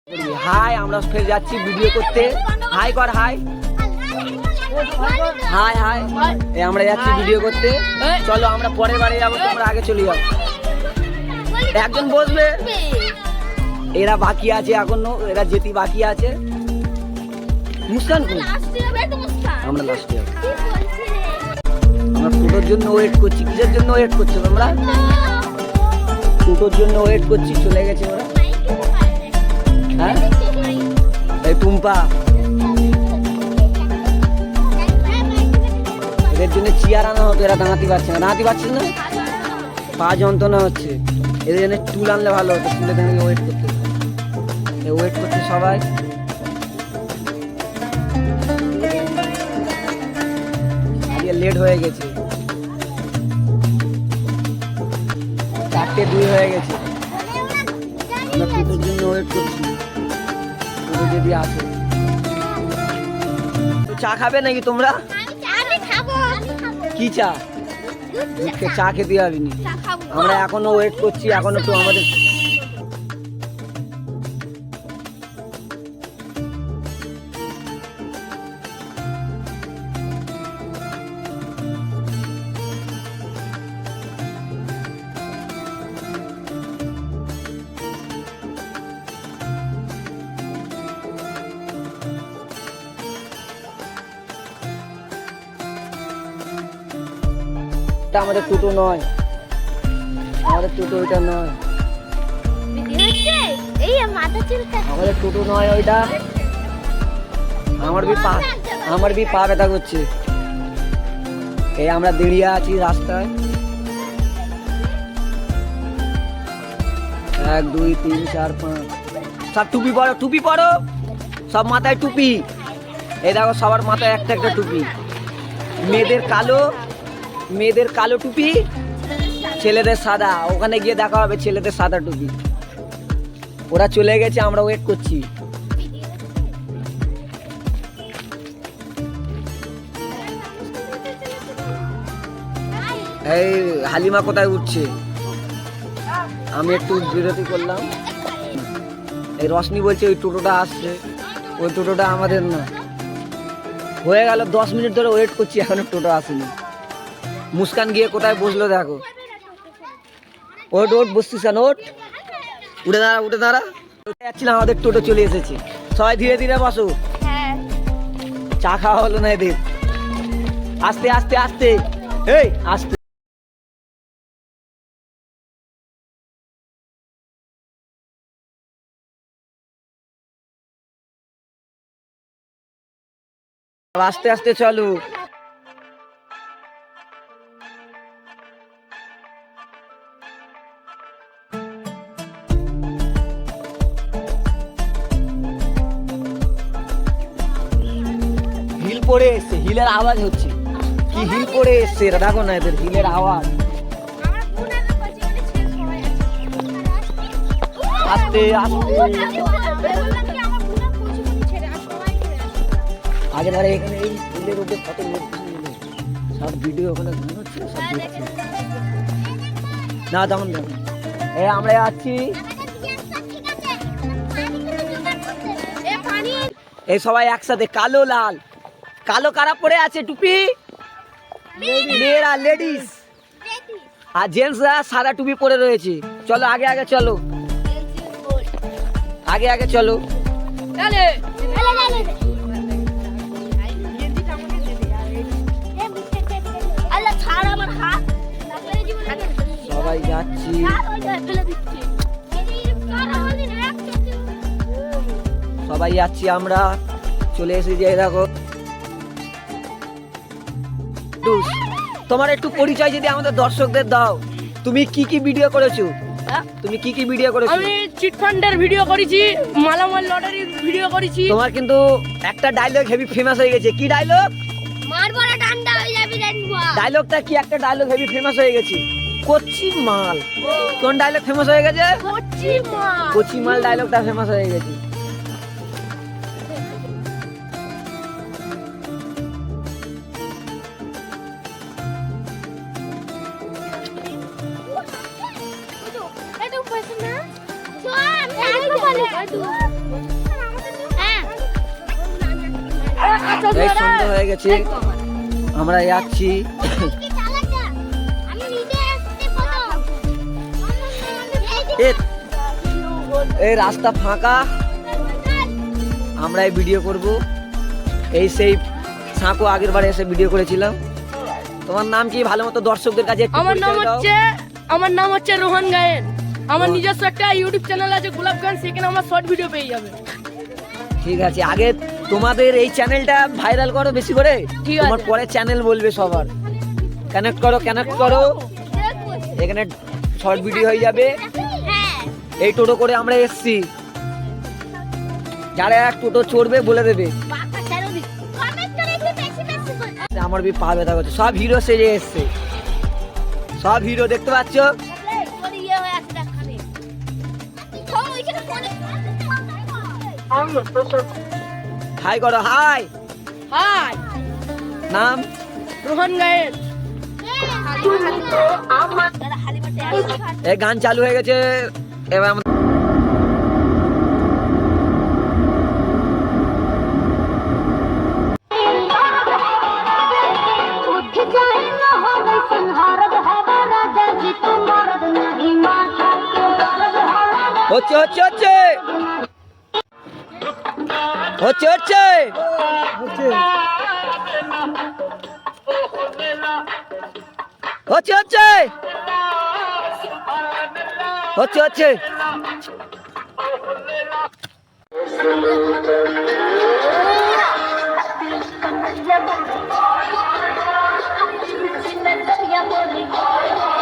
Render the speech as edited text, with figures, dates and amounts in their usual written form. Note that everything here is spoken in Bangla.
হাই, আমরা ফের যাচ্ছি ভিডিও করতে। হাই কর, হাই হাই হাই। আমরা যাচ্ছি ভিডিও করতে। চলো আমরা পরের বারে যাবো, তোমরা আগে চলে যাও। একজন বসবে, এরা বাকি আছে এখনো, এরা যেতে বাকি আছে। মুস্কান আমরা লাস্টে যাবো। আমরা টোটোর জন্য ওয়েট করছি। কিসের জন্য ওয়েট করছো তোমরা? টোটোর জন্য ওয়েট করছি। চলে গেছে ওরা। হ্যাঁ, এই টুম্পা, এদের জন্য চেয়ার আনা হতো, এরা দাঁড়াতে পারছে না। দাঁড়াতে পারছে না, পা যন্ত্রণা হচ্ছে। এদের জন্য টুল আনলে ভালো হতো, টুলে দাঁড়িয়ে ওয়েট করতে। ওয়েট করছে সবাই। আজকে লেট হয়ে গেছে, 4:02 হয়ে গেছে। আমরা টোটোর জন্য ওয়েট করছি, টোটো যদি আসে। চা খাবে নাকি তোমরা? কি চা? চা খেতে যাবিনি? আমরা এখনো ওয়েট করছি, এখনো তো আমাদের আমাদের টোটো নয়, আমাদের টোটো ওইটা নয়, আমাদের টোটো নয় ওইটা। আমার বি পা ব্যথা করছে। এই আমরা দাঁড়িয়ে আছি রাস্তায়। 1 2 3 4 5 সব টুপি পরো, টুপি পরো, সব মাথায় টুপি। এই দেখো সবার মাথায় একটা একটা টুপি। মেয়েদের কালো টুপি, ছেলেদের সাদা। ওখানে গিয়ে দেখা হবে ছেলেদের সাদা টুপি। ওরা চলে গেছে, আমরা ওয়েট করছি। এই হালিমা কোথায় উঠছে? আমি একটু বিরতি করলাম। এই রশনি বলছে ওই টোটোটা আসছে, ওই টোটোটা আমাদের না। হয়ে গেল 10 মিনিট ধরে ওয়েট করছি, এখনো টোটো আসেনি। মুস্কান গিয়ে কোথায় বসলো দেখো। ওট ওট, বসছিস না? ওট, উঠে দাঁড়া, উঠে দাঁড়া। যাচ্ছিলাম, আমাদের টোটো চলে এসেছে। সবাই ধীরে ধীরে বসো। চা খাওয়া হলো না এদের। আস্তে আস্তে আস্তে, এই আস্তে। আস্তে আস্তে চলো। হিল পড়ে এসছে, হিলের আওয়াজ হচ্ছে। কি হিল পড়ে এসছে, এটা দেখো না, এদের হিলের আওয়াজ। আস্তে আস্তে। আগের বারে এখানে এই হিলের উপরে কত লোক সব ভিডিও ওখানে হচ্ছে, সব দেখছি না। তেমন দেখো, আমরা যাচ্ছি। এই সবাই একসাথে, কালো লাল। কালো কারা পরে আছে টুপি? মেয়েরা, লেডিস। আর জেন্টসরা সাদা টুপি পরে রয়েছে। চলো আগে আগে চলো, আগে আগে চলো। সবাই যাচ্ছি, সবাই যাচ্ছি আমরা। চলে এসেছি, দেখো। তোমার একটু পরিচয় যদি আমাদের দর্শকদের দাও। তুমি কি কি ভিডিও করেছো? তুমি কি কি ভিডিও করেছো? আমি চিট ফান্ডের ভিডিও করেছি, মালামাল লটারির ভিডিও করেছি। তোমার কিন্তু একটা ডায়লগ হেভি ফেমাস হয়ে গেছে। কি ডায়লগ? মারবো না, ডান্ডা হয়ে যাবে দেখবা। ডায়লগটা কি? একটা ডায়লগ হেভি ফেমাস হয়ে গেছে, কচি মাল। কোন ডায়লগ ফেমাস হয়ে গেছে? কচি মাল। কচি মাল ডায়লগটা ফেমাস হয়ে গেছে। Itu pas na. So, I'm এই সন্ধ্যা হয়ে গেছে, আমরা যাচ্ছি। কি চালাটা আমি নিজে আসতে কত এই রাস্তা ফাঁকা, আমরা এই ভিডিও করব। এই সেই সাঁকো আগের বারে এসে ভিডিও করেছিলাম। তোমার নাম কি ভালো মতো দর্শকদের কাছে একটু আমার নাম পরিচয় দাও। হচ্ছে রোহন গায়েন। আমার নিজস্ব একটা ইউটিউব চ্যানেল আছে গোলাপগঞ্জ, সেখানে আমার শর্ট ভিডিও পেয়ে যাবে। ঠিক আছে, আগে তোমাদের এই চ্যানেলটা ভাইরাল করো বেশি করে, ঠিক তোমার আছে। পরে চ্যানেল বলবে সবার। কানেক্ট করো, এখানে শর্ট ভিডিও হয়ে যাবে। হ্যাঁ এই টোটো করে আমরা এসছি, যারা এক টোটো চড়বে বলে দেবে। বাবা ছাড়ো দি কমেন্ট করে একটু বেশি বেশি বল আমার বি পা ব্যথা করছে, সব হিরো সেজে এসছে, সব হিরো দেখতে পাচ্ছ। বলি ইয়ে হয়ে আছে দেখানে ও এখানে ফোনে হাই করো, হাই। হাই, নাম রোহন গায়েন। দাদা হালিমাতে আসছে এই গান চালু হয়ে গেছে, এবার আমরা হচ্ছে হচ্ছে হচ্ছে হচ্ছে হচ্ছে হচ্ছে হচ্ছে হচ্ছে হচ্ছে Yeah,